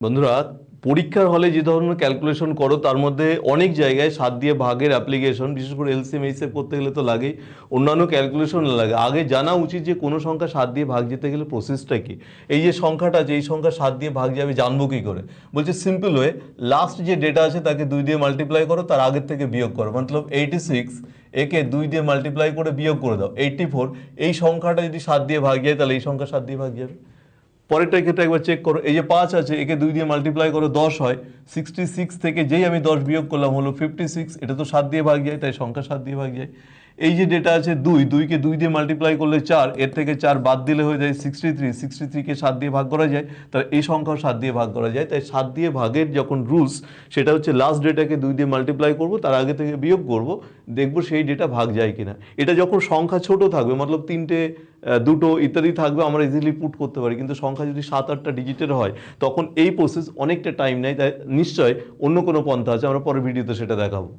বন্ধুরা, পরীক্ষার হলে যে ধরনের ক্যালকুলেশন করো তার মধ্যে অনেক জায়গায় 7 দিয়ে ভাগের অ্যাপ্লিকেশন, বিশেষ করে এলসিএম এইচএফ করতে গেলে তো লাগেই, অন্যান্য ক্যালকুলেশন লাগে। আগে জানা উচিত যে কোনো সংখ্যা 7 দিয়ে ভাগ যেতে গেলে প্রসেসটা কি। এই যে সংখ্যাটা আছে, এই সংখ্যা 7 দিয়ে ভাগ যাবে জানবো কী করে? বলছে সিম্পল ওয়ে, লাস্ট যে ডেটা আছে তাকে 2 দিয়ে মাল্টিপ্লাই করো, তার আগের থেকে বিয়োগ করো। মতলব 86 একে 2 দিয়ে মাল্টিপ্লাই করে বিয়োগ করে দাও 84। এই সংখ্যাটা যদি 7 দিয়ে ভাগ যায় তাহলে এই সংখ্যা 7 দিয়ে ভাগ যাবে। পরেরটার ক্ষেত্রে একবার চেক করো, এই যে 5 আছে, একে 2 দিয়ে মাল্টিপ্লাই করো 10 হয়। 66 থেকে যেই আমি 10 বিয়োগ করলাম হলো 56, এটা তো 7 দিয়ে ভাগ যায়, তাই সংখ্যা 7 দিয়ে ভাগ যায়। এই যে ডেটা আছে 2কে 2 দিয়ে মাল্টিপ্লাই করলে 4, এর থেকে 4 বাদ দিলে হয়ে যায় 63কে 7 দিয়ে ভাগ করা যায়, তাহলে এই সংখ্যাও 7 দিয়ে ভাগ করা যায়। তাই 7 দিয়ে ভাগের যখন রুলস, সেটা হচ্ছে লাস্ট ডেটাকে 2 দিয়ে মাল্টিপ্লাই করব, তার আগে থেকে বিয়োগ করব, দেখব সেই ডেটা ভাগ যায় কিনা। এটা যখন সংখ্যা ছোট থাকবে, মতলব 3টে 2টো ইত্যাদি থাকবে, আমরা ইজিলি পুট করতে পারি। কিন্তু সংখ্যা যদি 7-8টা ডিজিটের হয় তখন এই প্রসেস অনেকটা টাইম নেয়। তাই নিশ্চয় অন্য কোনো পন্থা আছে, আমরা পরের ভিডিওতে সেটা দেখাবো।